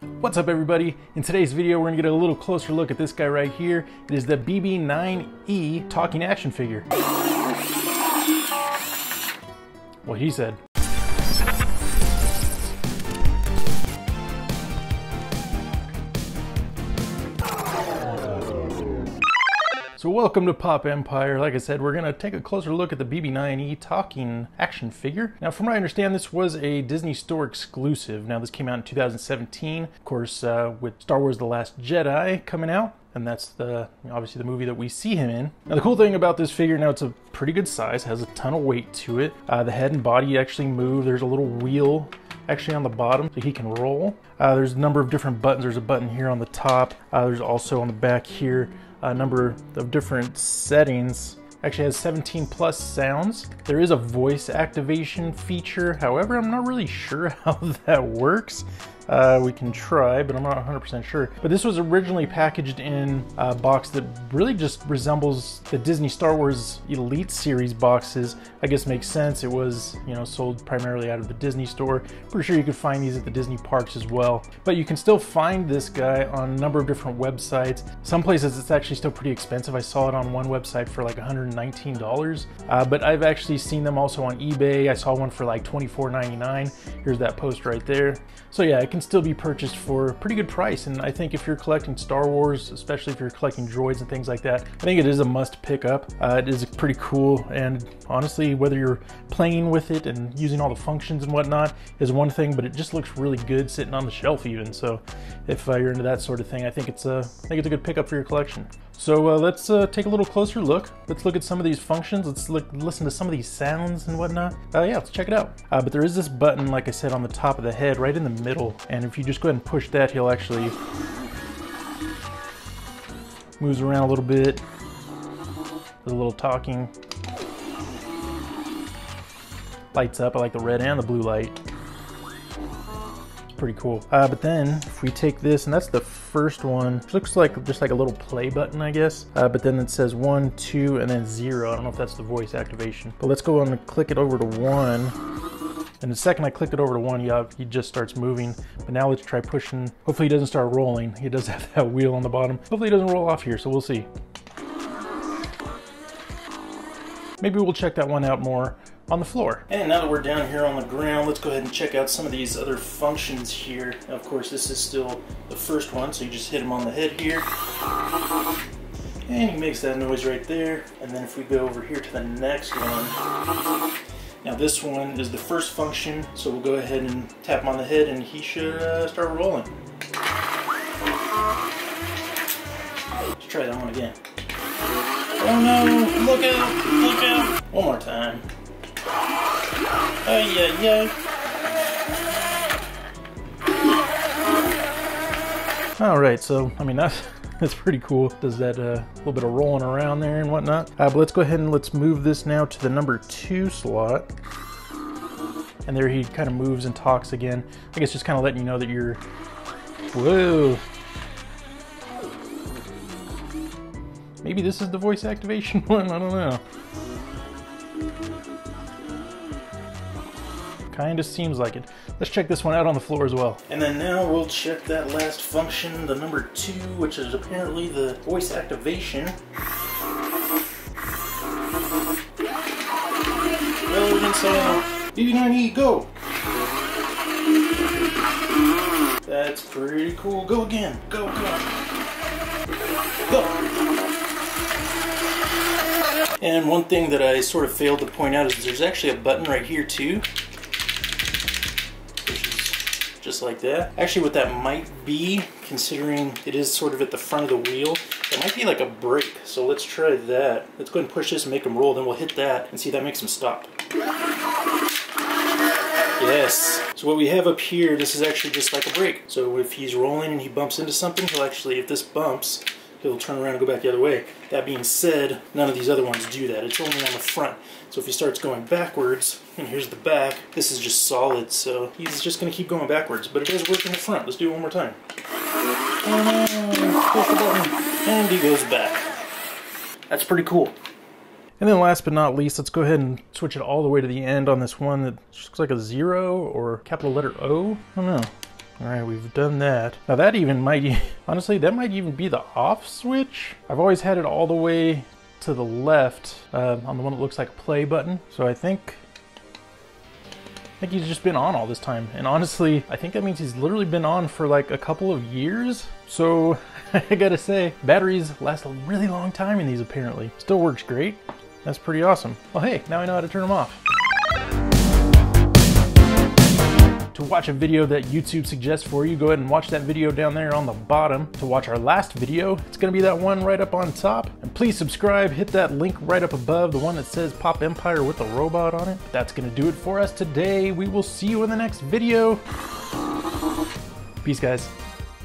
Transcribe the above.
What's up everybody? In today's video we're going to get a little closer look at this guy right here. It is the BB9E talking action figure. What he said. So welcome to Pop Empire. Like I said, we're going to take a closer look at the BB9E talking action figure. Now from what I understand, this was a Disney Store exclusive. Now this came out in 2017, of course, with Star Wars The Last Jedi coming out. And that's obviously the movie that we see him in. Now the cool thing about this figure, now it's a pretty good size, has a ton of weight to it. The head and body actually move. There's a little wheel actually on the bottom so he can roll. There's a number of different buttons. There's a button here on the top. There's also on the back here a number of different settings. Actually has 17 plus sounds. There is a voice activation feature. However, I'm not really sure how that works. We can try, but I'm not 100% sure. But this was originally packaged in a box that really just resembles the Disney Star Wars Elite series boxes. I guess makes sense. It was, you know, sold primarily out of the Disney Store. Pretty sure you could find these at the Disney parks as well. But you can still find this guy on a number of different websites. Some places it's actually still pretty expensive. I saw it on one website for like $119. But I've actually seen them also on eBay. I saw one for like $24.99. Here's that post right there. So yeah, it can still be purchased for a pretty good price, and I think if you're collecting Star Wars, especially if you're collecting droids and things like that, I think it is a must pick up. It is pretty cool, and honestly, whether you're playing with it and using all the functions and whatnot is one thing, but it just looks really good sitting on the shelf even. So if you're into that sort of thing, I think it's a good pickup for your collection. So let's take a little closer look. Let's look at some of these functions. Let's listen to some of these sounds and whatnot. Yeah, let's check it out. But there is this button, like I said, on the top of the head, right in the middle. And if you just go ahead and push that, he'll actually moves around a little bit. There's a little talking. Lights up. I like the red and the blue light. Pretty cool. But then if we take this, and that's the first one, it looks like just like a little play button, I guess. But then it says 1, 2, and then 0. I don't know if that's the voice activation. But let's go on and click it over to 1. And the second I click it over to 1, he just starts moving. But now let's try pushing. Hopefully he doesn't start rolling. He does have that wheel on the bottom. Hopefully he doesn't roll off here, so we'll see. Maybe we'll check that one out more on the floor. And now that we're down here on the ground, let's go ahead and check out some of these other functions here. Now, of course, this is still the first one, so you just hit him on the head here. And he makes that noise right there. And then if we go over here to the next one, now this one is the first function, so we'll go ahead and tap him on the head and he should start rolling. Let's try that one again. Oh no, look out, look out. One more time. Yeah. All right, so I mean that's pretty cool. Does that little bit of rolling around there and whatnot. But let's go ahead and let's move this now to the number 2 slot. And there he kind of moves and talks again. I guess just kind of letting you know that you're. Whoa. Maybe this is the voice activation one. I don't know. Kind of seems like it. Let's check this one out on the floor as well. And then now we'll check that last function, the number 2, which is apparently the voice activation. Relevant sound. BB9E, go! That's pretty cool. Go again. Go, go. Go! And one thing that I sort of failed to point out is there's actually a button right here too. Just like that. Actually, what that might be, considering it is sort of at the front of the wheel, it might be like a brake. So let's try that. Let's go ahead and push this and make him roll, then we'll hit that and see if that makes him stop. Yes. So what we have up here, this is actually just like a brake. So if he's rolling and he bumps into something, he'll actually, if this bumps, he'll turn around and go back the other way. That being said, none of these other ones do that. It's only on the front. So if he starts going backwards, and here's the back, this is just solid, so he's just going to keep going backwards. But it does work in the front. Let's do it one more time. And push the button, and he goes back. That's pretty cool. And then last but not least, let's go ahead and switch it all the way to the end on this one that just looks like a 0 or capital letter O. I don't know. All right, we've done that. Now that even might, honestly, that might even be the off switch. I've always had it all the way to the left on the one that looks like a play button. So I think he's just been on all this time. And honestly, I think that means he's literally been on for like a couple of years. So I gotta say, batteries last a really long time in these apparently. Still works great. That's pretty awesome. Well, hey, now I know how to turn them off. To watch a video that YouTube suggests for you, go ahead and watch that video down there on the bottom. To watch our last video, it's gonna be that one right up on top. And please subscribe, hit that link right up above, the one that says Pop Empire with the robot on it. That's gonna do it for us today. We will see you in the next video. Peace, guys.